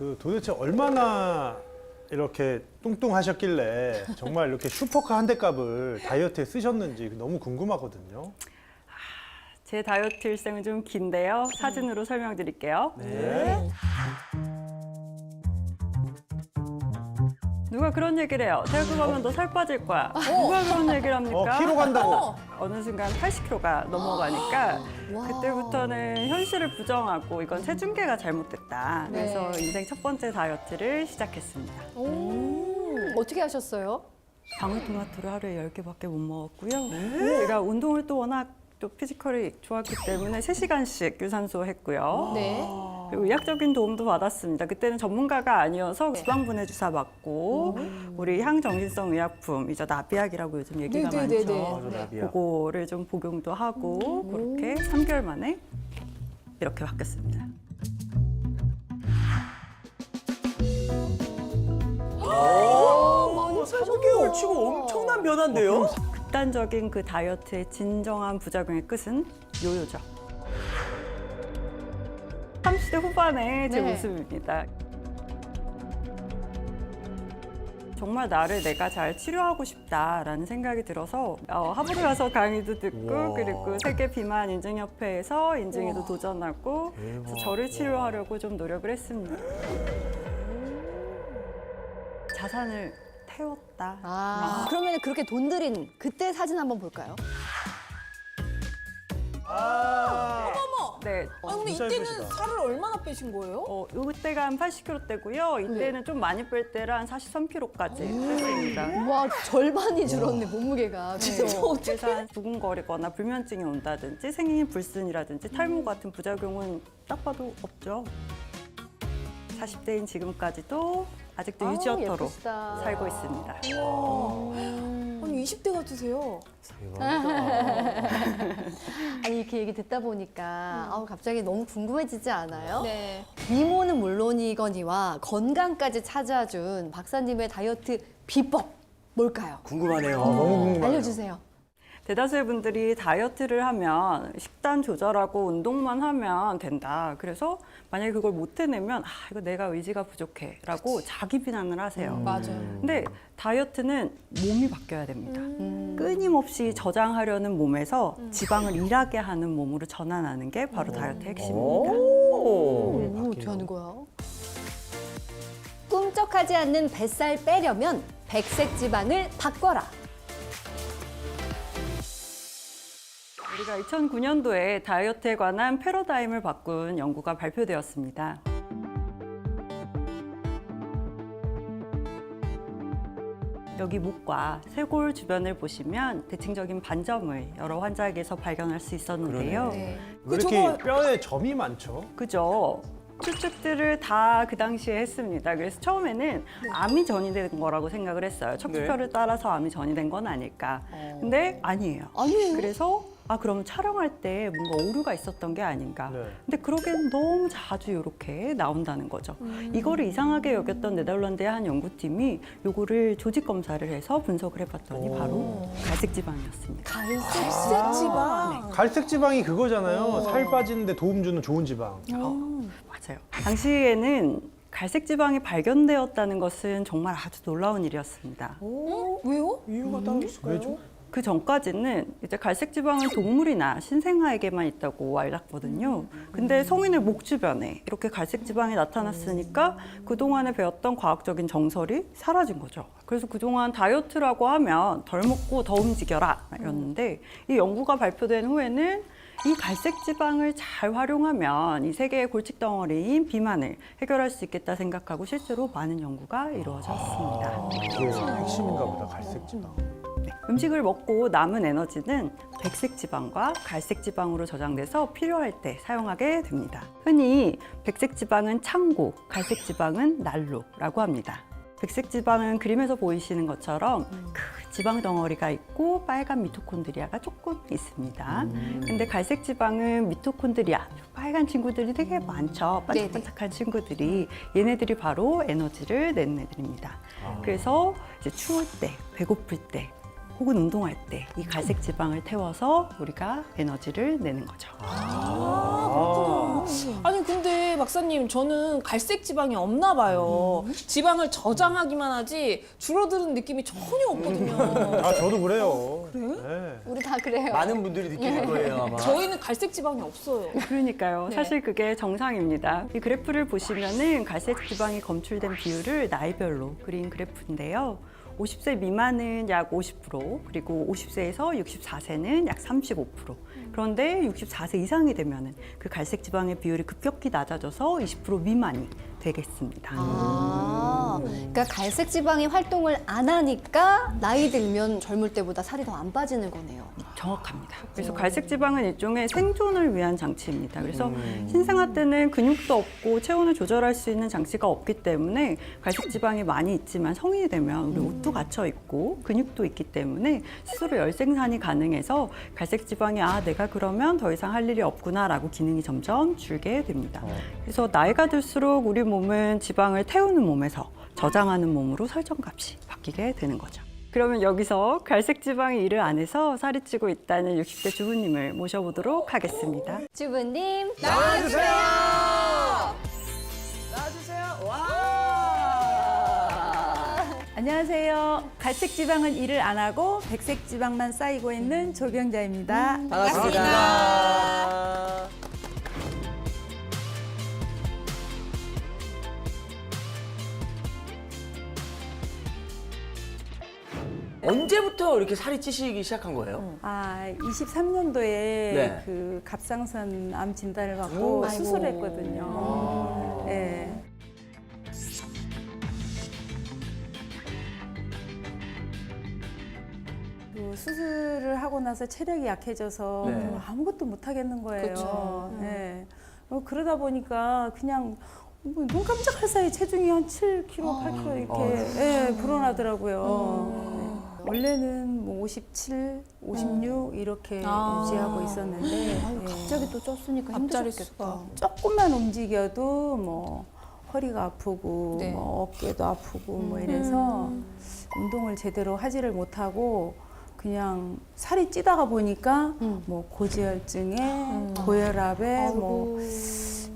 그 도대체 얼마나 이렇게 뚱뚱하셨길래 정말 이렇게 슈퍼카 한 대 값을 다이어트에 쓰셨는지 너무 궁금하거든요. 제 다이어트 일생은 좀 긴데요. 사진으로 설명드릴게요. 네. 누가 그런 얘기를 해요. 대학교 가면 너 살 빠질 거야. 누가 그런 얘기를 합니까? 키로 간다고. 어느 순간 80kg가 넘어가니까 그때부터는 현실을 부정하고 이건 체중계가 잘못됐다. 그래서 인생 첫 번째 다이어트를 시작했습니다. 어떻게 하셨어요? 방울토마토를 하루에 10개밖에 못 먹었고요. 제가 운동을 또 워낙 또 피지컬이 좋았기 때문에 3시간씩 유산소 했고요. 네. 그리고 의학적인 도움도 받았습니다. 그때는 전문가가 아니어서 지방분해 주사 맞고 우리 향정신성 의약품이죠. 나비약이라고 요즘 얘기가 네네네네. 많죠. 맞아, 나비약. 그거를 좀 복용도 하고 그렇게 3개월 만에 이렇게 바뀌었습니다. 많이 3개월 치고 엄청난 변화인데요? 극단적인 그 다이어트의 진정한 부작용의 끝은 요요죠. 30대 후반에 제 네. 모습입니다. 정말 나를 내가 잘 치료하고 싶다라는 생각이 들어서 하버드 가서 강의도 듣고 우와. 그리고 세계 비만 인증협회에서 인증에도 도전하고 그래서 대박. 저를 치료하려고 좀 노력을 했습니다. 자산을 태웠다. 그러면 그렇게 돈 들인 그때 사진 한번 볼까요? 네. 아, 근데 진짜 이때는 예쁘시다. 살을 얼마나 빼신 거예요? 이때가 한 80kg 대고요. 이때는 좀 많이 뺄 때라 한 43kg까지 뺐습니다. 와, 절반이 줄었네, 몸무게가. 그죠? 그래서 한 두근거리거나 불면증이 온다든지 생긴 불순이라든지 탈모 같은 부작용은 딱 봐도 없죠. 40대인 지금까지도 아직도 유지어터로 예쁘시다. 살고 있습니다. 아니 20대 같으세요. 아니, 이렇게 얘기 듣다 보니까 갑자기 너무 궁금해지지 않아요? 네. 미모는 물론이거니와 건강까지 찾아준 박사님의 다이어트 비법 뭘까요? 궁금하네요. 너무 궁금해요. 알려주세요. 대다수의 분들이 다이어트를 하면 식단 조절하고 운동만 하면 된다. 그래서 만약에 그걸 못 해내면 이거 내가 의지가 부족해라고 자기 비난을 하세요. 맞아요. 근데 다이어트는 몸이 바뀌어야 됩니다. 끊임없이 저장하려는 몸에서 지방을 일하게 하는 몸으로 전환하는 게 바로 다이어트 핵심입니다. 어떻게 하는 거야? 꿈쩍하지 않는 뱃살 빼려면 백색 지방을 바꿔라. 우리가 2009년도에 다이어트에 관한 패러다임을 바꾼 연구가 발표되었습니다. 여기 목과 쇄골 주변을 보시면 대칭적인 반점을 여러 환자에게서 발견할 수 있었는데요. 네. 왜 이렇게 뼈에 점이 많죠? 그죠? 추측들을 다 그 당시에 했습니다. 그래서 처음에는 암이 전이된 거라고 생각을 했어요. 척추뼈를 따라서 암이 전이된 건 아닐까. 근데 아니에요. 아니에요? 그래서 그러면 촬영할 때 뭔가 오류가 있었던 게 아닌가. 네. 근데 그러기엔 너무 자주 이렇게 나온다는 거죠. 이거를 이상하게 여겼던 네덜란드의 한 연구팀이 요거를 조직 검사를 해서 분석을 해봤더니 바로 갈색 지방이었습니다. 백색 지방. 갈색 지방이 그거잖아요. 살 빠지는데 도움 주는 좋은 지방. 맞아요. 당시에는 갈색 지방이 발견되었다는 것은 정말 아주 놀라운 일이었습니다. 왜요? 이유가 따로 있을까요? 왜죠? 그 전까지는 이제 갈색 지방은 동물이나 신생아에게만 있다고 알았거든요. 근데 성인의 목 주변에 이렇게 갈색 지방이 나타났으니까 그동안에 배웠던 과학적인 정설이 사라진 거죠. 그래서 그동안 다이어트라고 하면 덜 먹고 더 움직여라 였는데 이 연구가 발표된 후에는 이 갈색 지방을 잘 활용하면 이 세계의 골칫 덩어리인 비만을 해결할 수 있겠다 생각하고 실제로 많은 연구가 이루어졌습니다. 이게 핵심인가 보다, 갈색 지방. 음식을 먹고 남은 에너지는 백색 지방과 갈색 지방으로 저장돼서 필요할 때 사용하게 됩니다. 흔히 백색 지방은 창고, 갈색 지방은 난로라고 합니다. 백색 지방은 그림에서 보이시는 것처럼 그 지방 덩어리가 있고 빨간 미토콘드리아가 조금 있습니다. 근데 갈색 지방은 미토콘드리아, 빨간 친구들이 되게 많죠. 반짝반짝한 친구들이. 얘네들이 바로 에너지를 내는 애들입니다. 그래서 이제 추울 때, 배고플 때, 혹은 운동할 때 이 갈색 지방을 태워서 우리가 에너지를 내는 거죠. 아니 근데 박사님 저는 갈색 지방이 없나 봐요. 지방을 저장하기만 하지 줄어드는 느낌이 전혀 없거든요. 아 저도 그래요. 그래? 네. 우리 다 그래요. 많은 분들이 느끼실 거예요, 아마. 저희는 갈색 지방이 없어요. 그러니까요. 네. 사실 그게 정상입니다. 이 그래프를 보시면은 갈색 지방이 검출된 비율을 나이별로 그린 그래프인데요. 50세 미만은 약 50%, 그리고 50세에서 64세는 약 35%. 그런데 64세 이상이 되면은 그 갈색 지방의 비율이 급격히 낮아져서 20% 미만이 되겠습니다. 그러니까 갈색 지방이 활동을 안 하니까 나이 들면 젊을 때보다 살이 더 안 빠지는 거네요. 정확합니다. 그래서 갈색 지방은 일종의 생존을 위한 장치입니다. 그래서 신생아 때는 근육도 없고 체온을 조절할 수 있는 장치가 없기 때문에 갈색 지방이 많이 있지만 성인이 되면 우리 옷도 갇혀 있고 근육도 있기 때문에 스스로 열 생산이 가능해서 갈색 지방이 내가 그러면 더 이상 할 일이 없구나라고 기능이 점점 줄게 됩니다. 그래서 나이가 들수록 우리 몸은 지방을 태우는 몸에서 저장하는 몸으로 설정값이 바뀌게 되는 거죠. 그러면 여기서 갈색 지방이 일을 안 해서 살이 찌고 있다는 60대 주부님을 모셔보도록 하겠습니다. 주부님 나와주세요! 나와주세요! 와! 안녕하세요. 갈색 지방은 일을 안 하고 백색 지방만 쌓이고 있는 조병자입니다. 반갑습니다. 언제부터 이렇게 살이 찌시기 시작한 거예요? 23년도에 네. 그 갑상선 암 진단을 받고 아이고. 수술했거든요. 네. 그 수술을 하고 나서 체력이 약해져서 네. 아무것도 못 하겠는 거예요. 그쵸. 네. 그러다 보니까 그냥 눈 깜짝할 사이 체중이 한 7kg, 8kg 이렇게 불어나더라고요. 네. 원래는 뭐 57, 56 이렇게 유지하고 있었는데 갑자기 또 쪘으니까 앞자리 힘드셨겠다. 조금만 움직여도 뭐 허리가 아프고 네. 뭐 어깨도 아프고 뭐 이래서 운동을 제대로 하지를 못하고 그냥 살이 찌다가 보니까 뭐 고지혈증에 고혈압에 뭐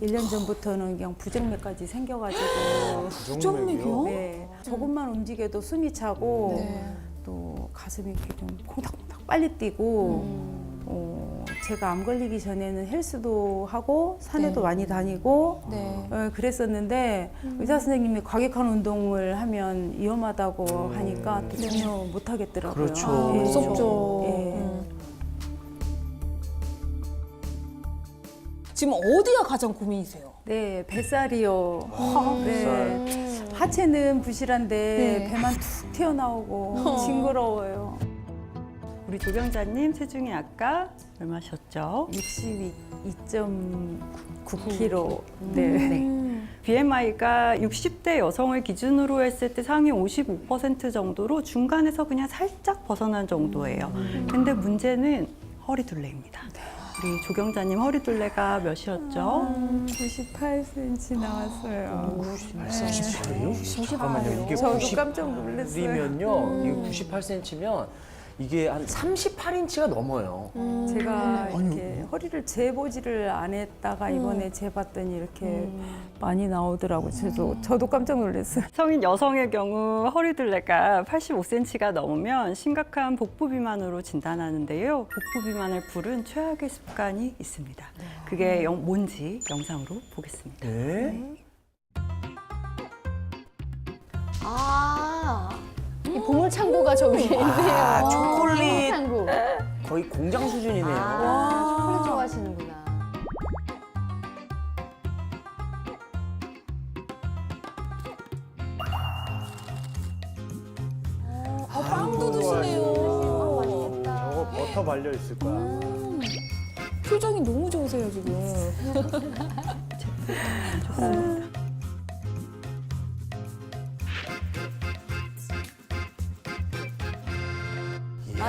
1년 전부터는 그냥 부정맥까지 생겨가지고 부정맥이요? 네, 조금만 움직여도 숨이 차고 네. 또 가슴이 이렇게 좀 콩닥콩닥 빨리 뛰고 제가 암 걸리기 전에는 헬스도 하고 산에도 많이 다니고 네. 그랬었는데 의사 선생님이 과격한 운동을 하면 위험하다고 하니까 또 전혀 못 하겠더라고요. 그렇죠. 예, 무섭죠. 예. 지금 어디가 가장 고민이세요? 네, 뱃살이요. 네. 하체는 부실한데 네. 배만 툭 튀어나오고 징그러워요. 우리 조병자님 체중이 아까 얼마셨죠? 62.9kg. 네. BMI가 60대 여성을 기준으로 했을 때 상위 55% 정도로 중간에서 그냥 살짝 벗어난 정도예요. 근데 문제는 허리둘레입니다. 우리 조경자님 허리둘레가 몇이었죠? 98cm 나왔어요. 98cm요? 잠깐만요. 이게 저도 깜짝 놀랐어요. 90이면요. 이게 98cm면 이게 한 38인치가 넘어요. 제가 이렇게 허리를 재보지를 안 했다가 이번에 재봤더니 이렇게 많이 나오더라고요. 저도 깜짝 놀랐어요. 성인 여성의 경우 허리둘레가 85cm가 넘으면 심각한 복부 비만으로 진단하는데요. 복부 비만을 부른 최악의 습관이 있습니다. 그게 뭔지 영상으로 보겠습니다. 네? 이 보물 창고가 저 위에 있네요. 초콜릿. 보물 창고. 거의 공장 수준이네요. 초콜릿 좋아하시는구나. 빵도 드시네요. 저거 버터 발려 있을 거야. 표정이 너무 좋으세요, 지금.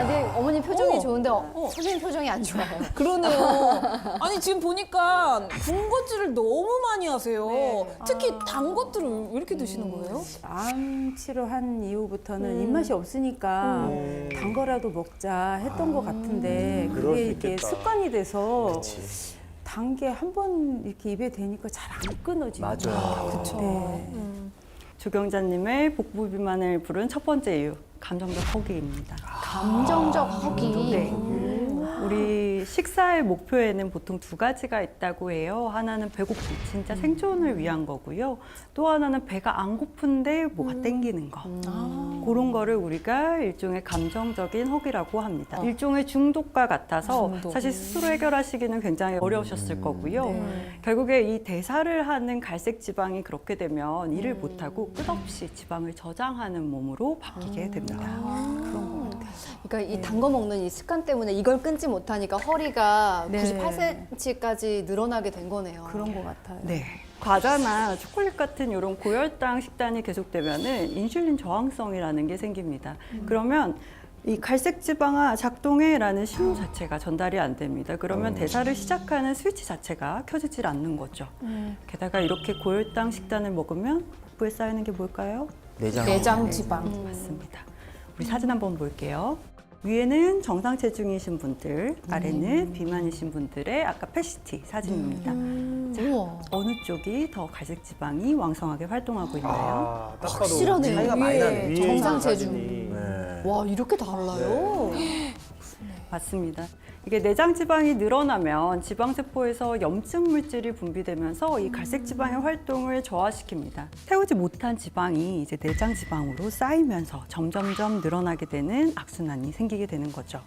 네, 어머님 표정이 어. 좋은데 선생님 표정이 안 좋아요. 그러네요. 아니, 지금 보니까 군것질을 너무 많이 하세요. 네. 특히 단 것들을 왜 이렇게 드시는 거예요? 암 치료한 이후부터는 입맛이 없으니까 단 거라도 먹자 했던 것 같은데 그럴 수 그게 이게 있겠다. 습관이 돼서 그치. 단 게 한 번 이렇게 입에 대니까 잘 안 끊어지는 맞아요. 그쵸. 네. 주경자님의 복부 비만을 부른 첫 번째 이유, 감정적 허기입니다. 감정적 허기. 네. 우리 식사의 목표에는 보통 두 가지가 있다고 해요. 하나는 배고픔, 진짜 생존을 위한 거고요. 또 하나는 배가 안 고픈데 뭐가 땡기는 거. 그런 거를 우리가 일종의 감정적인 허기라고 합니다. 일종의 중독과 같아서 중독. 사실 스스로 해결하시기는 굉장히 어려우셨을 거고요. 결국에 이 대사를 하는 갈색 지방이 그렇게 되면 일을 못하고 끝없이 지방을 저장하는 몸으로 바뀌게 됩니다. 그런 것 같아요. 그러니까 이 단 거 먹는 이 습관 때문에 이걸 끊지 못하니까 허리가 네. 98cm까지 늘어나게 된 거네요. 그런 것 같아요. 네. 과자나 초콜릿 같은 이런 고혈당 식단이 계속되면은 인슐린 저항성이라는 게 생깁니다. 그러면 이 갈색 지방아 작동해라는 신호 자체가 전달이 안 됩니다. 그러면 대사를 시작하는 스위치 자체가 켜지질 않는 거죠. 게다가 이렇게 고혈당 식단을 먹으면 복부에 쌓이는 게 뭘까요? 내장 지방. 맞습니다. 우리 사진 한번 볼게요. 위에는 정상 체중이신 분들, 아래는 비만이신 분들의 아까 패시티 사진입니다. 우와. 어느 쪽이 더 갈색 지방이 왕성하게 활동하고 있나요? 아, 딱 봐도 확실하네요. 차이가 많이 나네. 위에 정상 있는 체중. 사진이. 네. 와, 이렇게 달라요? 맞습니다. 이게 내장 지방이 늘어나면 지방 세포에서 염증 물질이 분비되면서 이 갈색 지방의 활동을 저하시킵니다. 태우지 못한 지방이 이제 내장 지방으로 쌓이면서 점점점 늘어나게 되는 악순환이 생기게 되는 거죠.